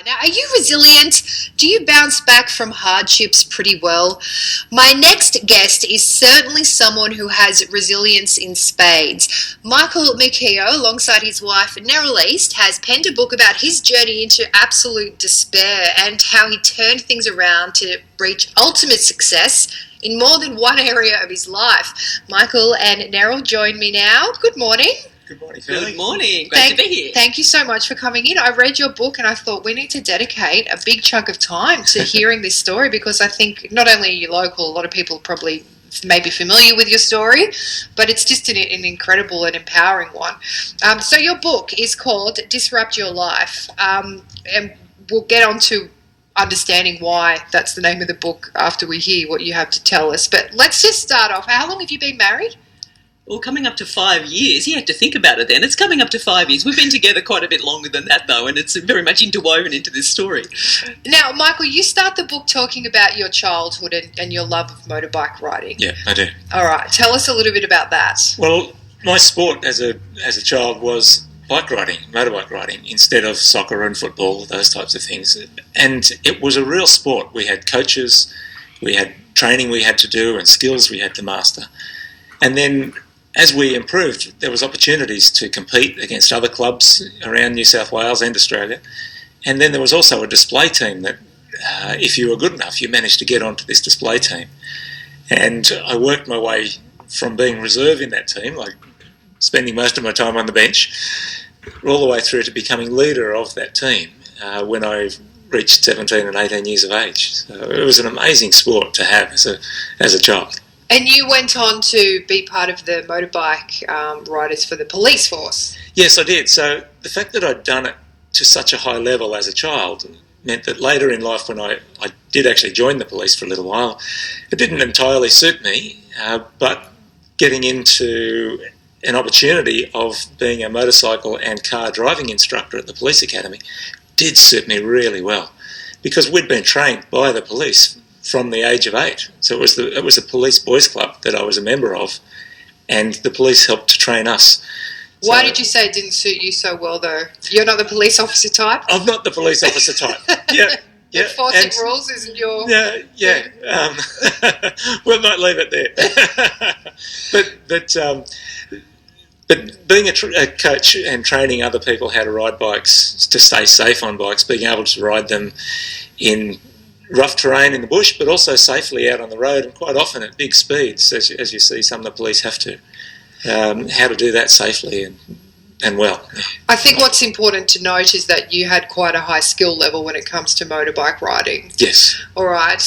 Now, are you resilient? Do you bounce back from hardships pretty well? My next guest is certainly someone who has resilience in spades. Michael McKeogh, alongside his wife Neryl East, has penned a book about his journey into absolute despair and how he turned things around to reach ultimate success in more than one area of his life. Michael and Neryl join me now. Good morning. Good morning, Philly. Good morning. Great to be here. Thank you so much for coming in. I read your book and I thought we need to dedicate a big chunk of time to hearing this story, because I think not only are you local, a lot of people probably may be familiar with your story, but it's just an incredible and empowering one. So your book is called Disrupt Your Life, and we'll get on to understanding why that's the name of the book after we hear what you have to tell us. But let's just start off. How long have you been married? Well, coming up to 5 years. You have to think about it then. It's coming up to 5 years. We've been together quite a bit longer than that, though, and it's very much interwoven into this story. Now, Michael, you start the book talking about your childhood and your love of motorbike riding. Yeah, I do. All right. Tell us a little bit about that. Well, my sport as a child was bike riding, motorbike riding, instead of soccer and football, those types of things. And it was a real sport. We had coaches, we had training we had to do, and skills we had to master. And then as we improved, there was opportunities to compete against other clubs around New South Wales and Australia. And then there was also a display team that, if you were good enough, you managed to get onto this display team. And I worked my way from being reserve in that team, like spending most of my time on the bench, all the way through to becoming leader of that team when I reached 17 and 18 years of age. So it was an amazing sport to have as a child. And you went on to be part of the motorbike riders for the police force. Yes, I did. So the fact that I'd done it to such a high level as a child meant that later in life, when I did actually join the police for a little while, it didn't entirely suit me, but getting into an opportunity of being a motorcycle and car driving instructor at the police academy did suit me really well, because we'd been trained by the police from the age of 8. So it was a police boys club that I was a member of, and the police helped to train us. Why did you say it didn't suit you so well, though? You're not the police officer type? I'm not the police officer type. Yeah. Enforcing rules isn't your... Yeah. We might leave it there. But being a coach and training other people how to ride bikes, to stay safe on bikes, being able to ride them in rough terrain in the bush, but also safely out on the road, and quite often at big speeds, as you see some of the police have to. How to do that safely and well. I think what's important to note is that you had quite a high skill level when it comes to motorbike riding. Yes. All right.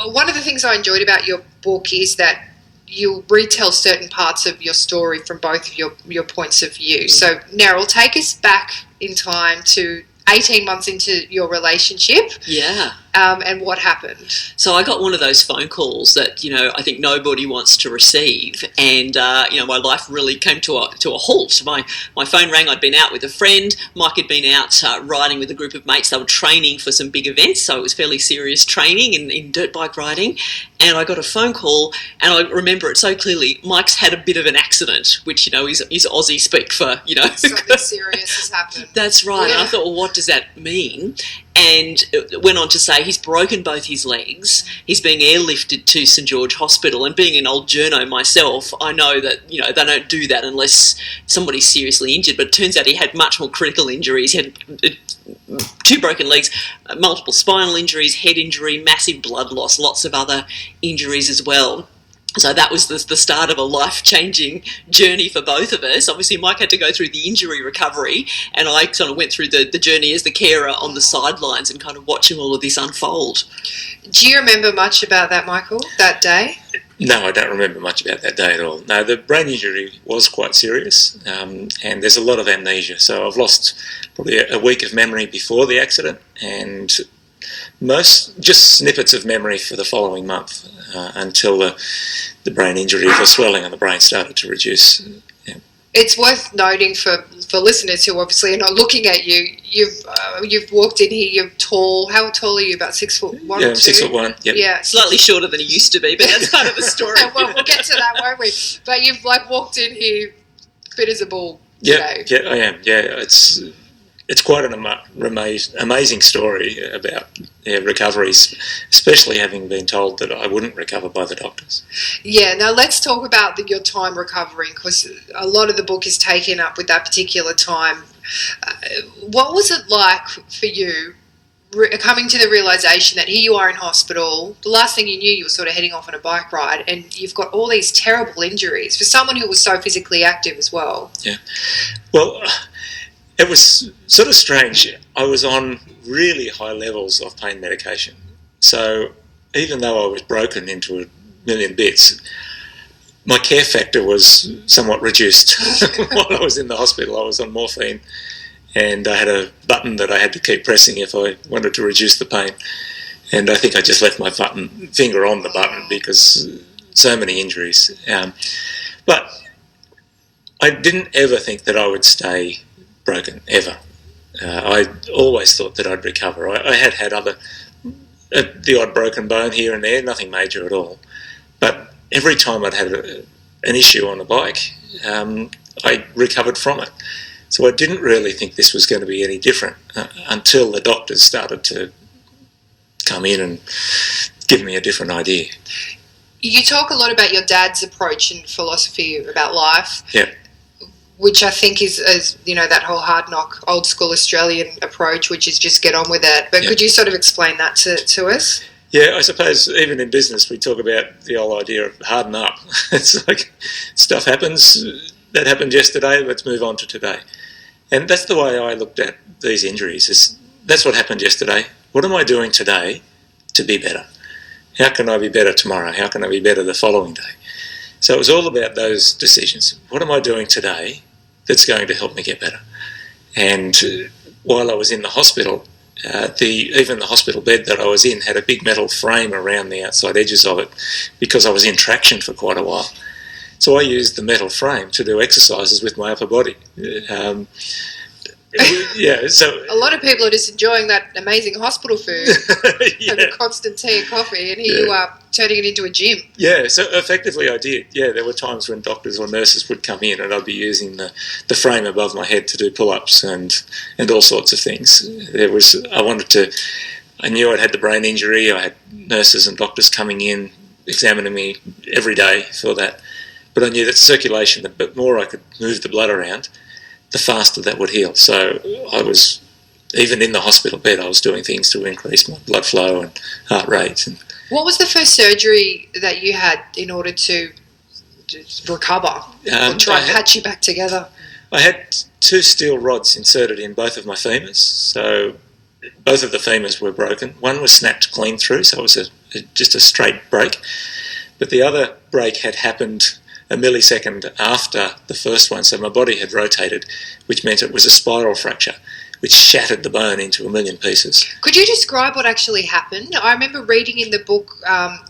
One of the things I enjoyed about your book is that you retell certain parts of your story from both of your points of view. So, Neryl, take us back in time to 18 months into your relationship. Yeah. And what happened? So I got one of those phone calls that, I think nobody wants to receive. And, my life really came to a halt. My phone rang. I'd been out with a friend. Mike had been out riding with a group of mates. They were training for some big events, so it was fairly serious training in dirt bike riding. And I got a phone call, and I remember it so clearly. Mike's had a bit of an accident, which, is Aussie speak for, Something serious has happened. That's right. Yeah. And I thought, well, what does that mean? And it went on to say he's broken both his legs. He's being airlifted to St George Hospital. And being an old journo myself, I know that, they don't do that unless somebody's seriously injured. But it turns out he had much more critical injuries. He had 2 broken legs, multiple spinal injuries, head injury, massive blood loss, lots of other injuries as well. So that was the start of a life-changing journey for both of us. Obviously, Mike had to go through the injury recovery, and I kind of went through the journey as the carer on the sidelines and kind of watching all of this unfold. Do you remember much about that, Michael, that day? No, I don't remember much about that day at all. No, the brain injury was quite serious, and there's a lot of amnesia. So I've lost probably a week of memory before the accident, and just snippets of memory for the following month until the brain injury, the swelling on the brain started to reduce. Yeah. It's worth noting for listeners who obviously are not looking at you. You've walked in here. You're tall. How tall are you? About 6'1"? Yeah, 6'1". Yep. Yeah, slightly shorter than he used to be, but that's part of the story. Well, we'll get to that, won't we? But you've walked in here fit as a bull. Yeah, I am. Yeah, it's it's quite an amazing story about recoveries, especially having been told that I wouldn't recover by the doctors. Yeah, now let's talk about your time recovering, because a lot of the book is taken up with that particular time. What was it like for you coming to the realisation that here you are in hospital, the last thing you knew you were sort of heading off on a bike ride, and you've got all these terrible injuries for someone who was so physically active as well? Yeah. Well, it was sort of strange. I was on really high levels of pain medication. So even though I was broken into a million bits, my care factor was somewhat reduced. While I was in the hospital, I was on morphine, and I had a button that I had to keep pressing if I wanted to reduce the pain. And I think I just left my finger on the button because so many injuries. But I didn't ever think that I would stay broken, ever. I always thought that I'd recover. I had other, the odd broken bone here and there, nothing major at all. But every time I'd had an issue on a bike, I recovered from it. So I didn't really think this was going to be any different until the doctors started to come in and give me a different idea. You talk a lot about your dad's approach and philosophy about life. Yeah. Which I think is that whole hard knock, old school Australian approach, which is just get on with it. But could you sort of explain that to us? Yeah, I suppose even in business we talk about the old idea of harden up. It's like stuff happens, that happened yesterday, let's move on to today. And that's the way I looked at these injuries. That's what happened yesterday. What am I doing today to be better? How can I be better tomorrow? How can I be better the following day? So it was all about those decisions. What am I doing today that's going to help me get better? And while I was in the hospital, even the hospital bed that I was in had a big metal frame around the outside edges of it because I was in traction for quite a while. So I used the metal frame to do exercises with my upper body. So a lot of people are just enjoying that amazing hospital food, having constant tea and coffee, and here you are turning it into a gym. Yeah, so effectively I did. Yeah, there were times when doctors or nurses would come in and I'd be using the frame above my head to do pull-ups and all sorts of things. I knew I'd had the brain injury. I had nurses and doctors coming in, examining me every day for that. But I knew that circulation, the more I could move the blood around, the faster that would heal. So I was, even in the hospital bed, I was doing things to increase my blood flow and heart rate. And what was the first surgery that you had in order to recover or try and patch you back together? I had 2 steel rods inserted in both of my femurs. So both of the femurs were broken. One was snapped clean through, so it was just a straight break. But the other break had happened a millisecond after the first one, so my body had rotated, which meant it was a spiral fracture, which shattered the bone into a million pieces. Could you describe what actually happened? I remember reading in the book,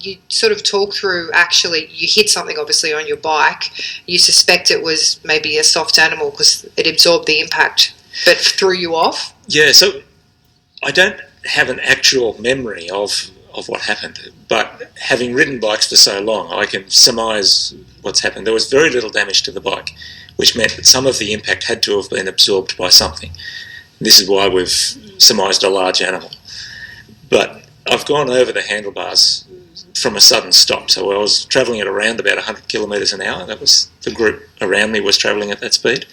you sort of talk through, actually, you hit something obviously on your bike. You suspect it was maybe a soft animal because it absorbed the impact, but threw you off? Yeah, so I don't have an actual memory of what happened, but having ridden bikes for so long, I can surmise what's happened. There was very little damage to the bike, which meant that some of the impact had to have been absorbed by something. This is why we've surmised a large animal. But I've gone over the handlebars from a sudden stop. So I was travelling at around about 100 kilometres an hour. That was the group around me was travelling at that speed.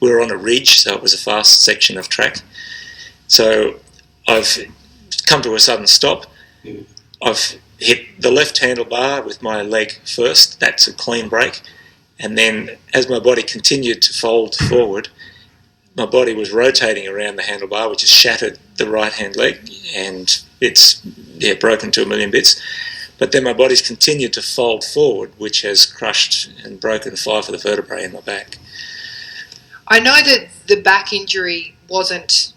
We were on a ridge, so it was a fast section of track. So I've come to a sudden stop. I've hit the left handlebar with my leg first. That's a clean break. And then as my body continued to fold forward, my body was rotating around the handlebar, which has shattered the right hand leg, and it's broken to a million bits. But then my body's continued to fold forward, which has crushed and broken 5 of the vertebrae in my back. I know that the back injury wasn't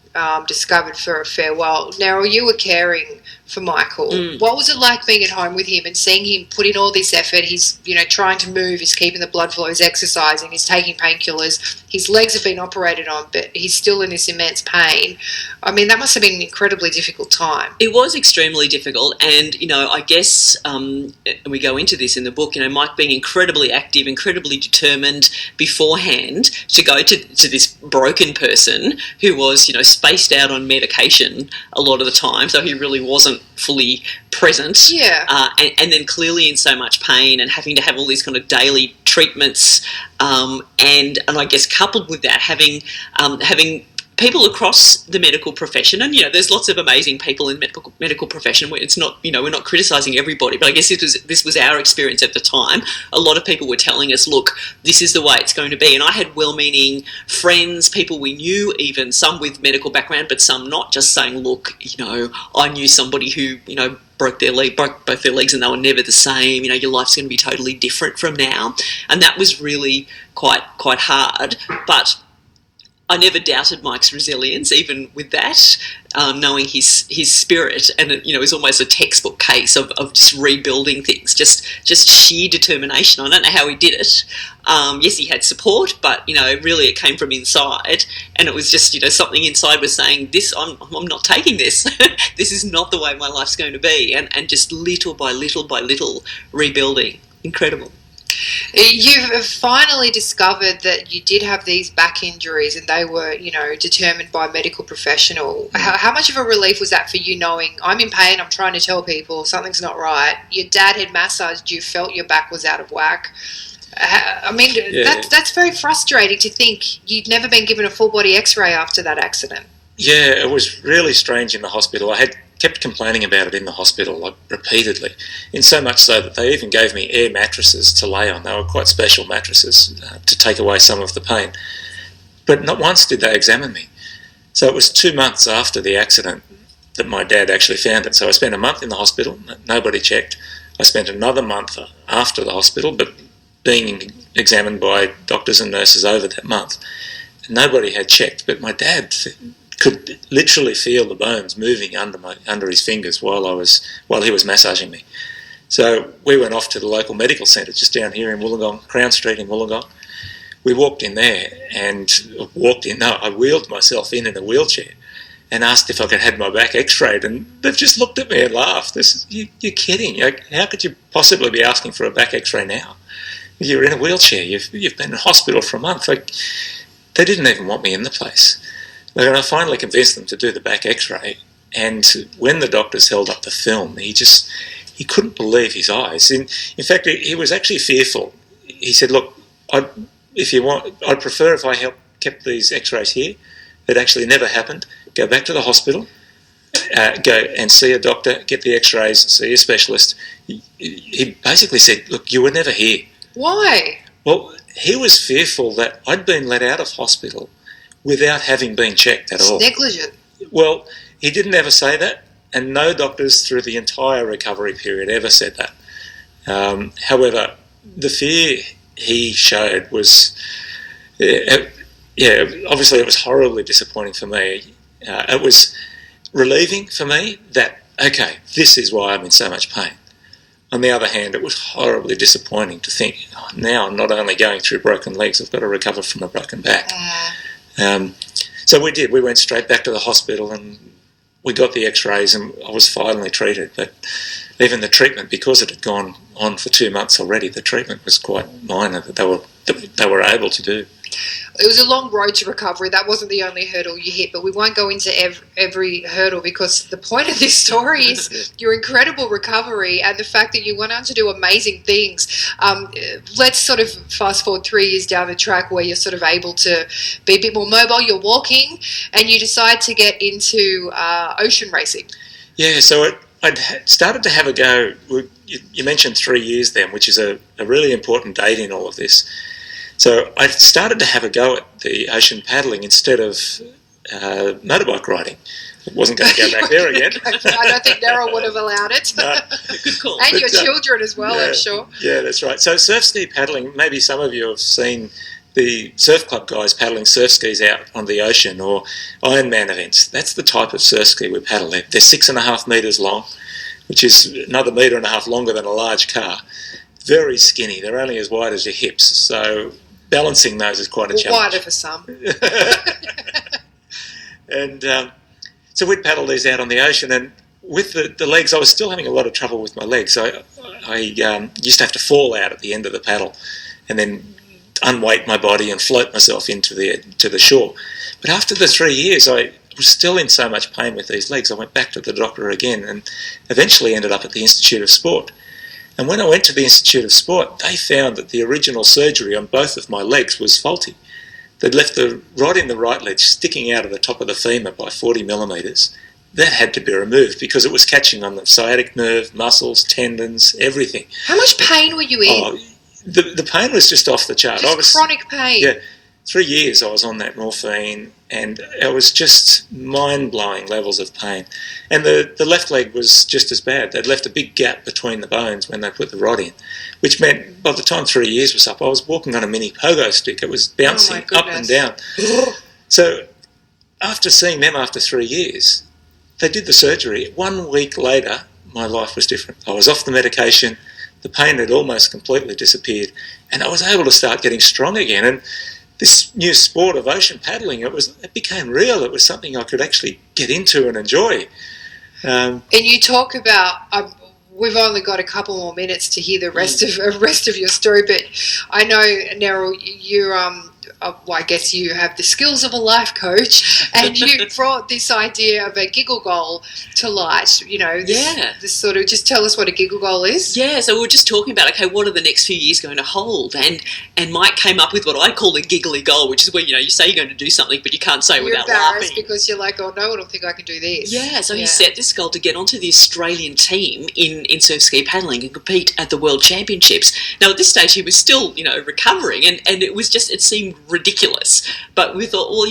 discovered for a fair while. Neryl, you were caring for Michael. What was it like being at home with him and seeing him put in all this effort? He's, trying to move, he's keeping the blood flow, he's exercising, he's taking painkillers, his legs have been operated on, but he's still in this immense pain. I mean, that must have been an incredibly difficult time. It was extremely difficult, and, I guess, and we go into this in the book, Mike being incredibly active, incredibly determined beforehand to go to this broken person who was, spaced out on medication a lot of the time, so he really wasn't fully present. Yeah. And then clearly in so much pain and having to have all these kind of daily treatments, and I guess coupled with that, having people across the medical profession, and there's lots of amazing people in medical profession. It's not, we're not criticising everybody, but I guess this was our experience at the time. A lot of people were telling us, look, this is the way it's going to be, and I had well-meaning friends, people we knew, even some with medical background, but some not, just saying, look, I knew somebody who broke both their legs and they were never the same. Your life's going to be totally different from now, and that was really quite hard, but I never doubted Mike's resilience, even with that, knowing his spirit, and it was almost a textbook case of just rebuilding things, just sheer determination. I don't know how he did it. Yes, he had support, but really it came from inside, and it was just something inside was saying, "This, I'm not taking this. This is not the way my life's going to be," and just little by little rebuilding. Incredible. You've finally discovered that you did have these back injuries and they were, determined by a medical professional. How much of a relief was that for you, knowing I'm in pain, I'm trying to tell people something's not right? Your dad had massaged you, felt your back was out of whack. That's very frustrating to think you'd never been given a full body x-ray after that accident. Yeah, it was really strange in the hospital. I had kept complaining about it in the hospital, repeatedly, in so much so that they even gave me air mattresses to lay on. They were quite special mattresses to take away some of the pain. But not once did they examine me. So it was 2 months after the accident that my dad actually found it. So I spent a month in the hospital, nobody checked. I spent another month after the hospital, but being examined by doctors and nurses over that month. Nobody had checked, but my dad could literally feel the bones moving under his fingers while he was massaging me. So we went off to the local medical centre just down here in Wollongong, Crown Street in Wollongong. We walked in there I wheeled myself in a wheelchair and asked if I could have my back x-rayed, and they've just looked at me and laughed. You're kidding. How could you possibly be asking for a back x-ray now? You're in a wheelchair. You've been in hospital for a month. They didn't even want me in the place. And I finally convinced them to do the back x-ray, and when the doctors held up the film, he couldn't believe his eyes. In fact, he was actually fearful. He said, look, I'd prefer if I kept these x-rays here. It actually never happened. Go back to the hospital, go and see a doctor, get the x-rays, see a specialist. He basically said, look, you were never here. Why? Well, he was fearful that I'd been let out of hospital without having been checked at all. Negligent. Well, he didn't ever say that, and no doctors through the entire recovery period ever said that. However, the fear he showed was, obviously it was horribly disappointing for me. It was relieving for me that, okay, this is why I'm in so much pain. On the other hand, it was horribly disappointing to think, now I'm not only going through broken legs, I've got to recover from a broken back. So we did. We went straight back to the hospital and we got the x-rays and I was finally treated. But even the treatment, because it had gone on for 2 months already, the treatment was quite minor that they were able to do. It was a long road to recovery. That wasn't the only hurdle you hit, but we won't go into every hurdle because the point of this story is your incredible recovery and the fact that you went on to do amazing things. Let's sort of fast forward 3 years down the track where you're sort of able to be a bit more mobile, you're walking, and you decide to get into ocean racing. Yeah, so I'd started to have a go. You mentioned 3 years then, which is a really important date in all of this. So I started to have a go at the ocean paddling instead of motorbike riding. I wasn't going to go back there again. I don't think Neryl would have allowed it. No. Good call. And your children as well, yeah, I'm sure. Yeah, that's right. So surf ski paddling, maybe some of you have seen the surf club guys paddling surf skis out on the ocean, or Ironman events. That's the type of surf ski we paddle. They're 6.5 metres long, which is another metre and a half longer than a large car. Very skinny. They're only as wide as your hips. So balancing those is quite a challenge. Wider for some. And so we'd paddle these out on the ocean, and with the legs, I was still having a lot of trouble with my legs. So I used to have to fall out at the end of the paddle and then unweight my body and float myself to the shore. But after the 3 years, I was still in so much pain with these legs. I went back to the doctor again and eventually ended up at the Institute of Sport. And when I went to the Institute of Sport, they found that the original surgery on both of my legs was faulty. They'd left the rod in the right leg sticking out of the top of the femur by 40 millimetres. That had to be removed because it was catching on the sciatic nerve, muscles, tendons, everything. How much pain were you in? Oh, the pain was just off the chart. Just chronic pain. Yeah, 3 years I was on that morphine, and it was just mind-blowing levels of pain. And the left leg was just as bad. They'd left a big gap between the bones when they put the rod in, which meant by the time 3 years was up, I was walking on a mini pogo stick. It was bouncing up and down. So after seeing them after 3 years, they did the surgery. 1 week later, my life was different. I was off the medication. The pain had almost completely disappeared, and I was able to start getting strong again. And this new sport of ocean paddling, it became real. It was something I could actually get into and enjoy. And you talk about, we've only got a couple more minutes to hear the rest of your story, but I know, Neryl, you well, I guess you have the skills of a life coach, and you brought this idea of a giggle goal to light. You know, this sort of, just tell us what a giggle goal is. Yeah, so we were just talking about, okay, what are the next few years going to hold? And Mike came up with what I call a giggly goal, which is where, you say you're going to do something, but you can't say without laughing. Because you're like, oh, no one will think I can do this. Yeah, so he set this goal to get onto the Australian team in surf ski paddling and compete at the World Championships. Now, at this stage, he was still, recovering, and it was just, it seemed ridiculous, but we thought, well,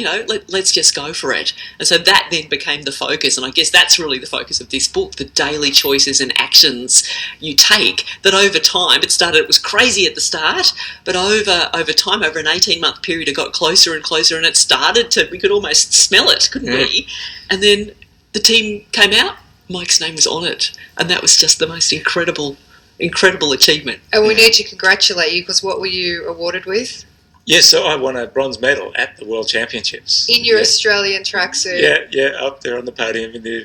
let's just go for it. And so that then became the focus, and I guess that's really the focus of this book, the daily choices and actions you take, that over time, it was crazy at the start, but over time, over an 18-month period, it got closer and closer, and it started to, we could almost smell it, couldn't we? And then the team came out, Mike's name was on it, and that was just the most incredible achievement. And we need to congratulate you, because what were you awarded with? Yes, so I won a bronze medal at the World Championships. In your Australian tracksuit? Yeah, up there on the podium in the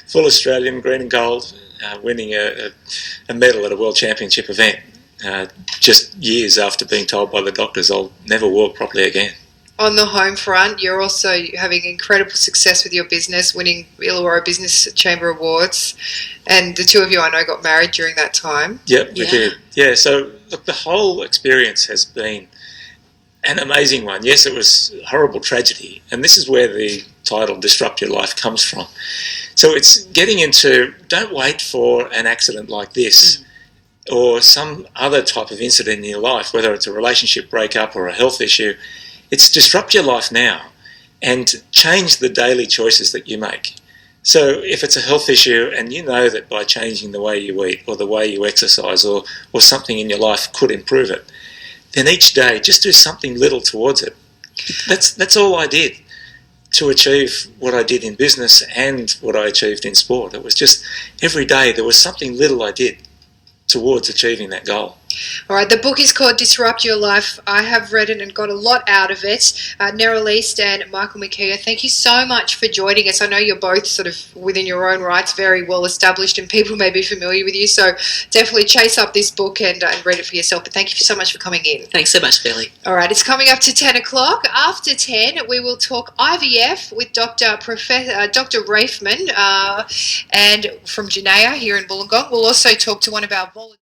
full Australian green and gold, winning a medal at a World Championship event, just years after being told by the doctors I'll never walk properly again. On the home front, you're also having incredible success with your business, winning Illawarra Business Chamber Awards, and the two of you, I know, got married during that time. Yep, we did. Yeah, so look, the whole experience has been an amazing one. Yes, it was a horrible tragedy, and this is where the title Disrupt Your Life comes from. So it's getting into, don't wait for an accident like this or some other type of incident in your life, whether it's a relationship breakup or a health issue. It's disrupt your life now and change the daily choices that you make. So if it's a health issue and you know that by changing the way you eat or the way you exercise or something in your life could improve it, then each day just do something little towards it. That's all I did to achieve what I did in business and what I achieved in sport. It was just every day there was something little I did towards achieving that goal. All right, the book is called Disrupt Your Life. I have read it and got a lot out of it. Neryl East and Michael McKeogh, thank you so much for joining us. I know you're both sort of within your own rights very well established and people may be familiar with you, so definitely chase up this book and read it for yourself. But thank you so much for coming in. Thanks so much, Billy. All right, it's coming up to 10 o'clock. After 10, we will talk IVF with Dr. Raifman and from Janaea here in Wollongong. We'll also talk to one of our volunteers.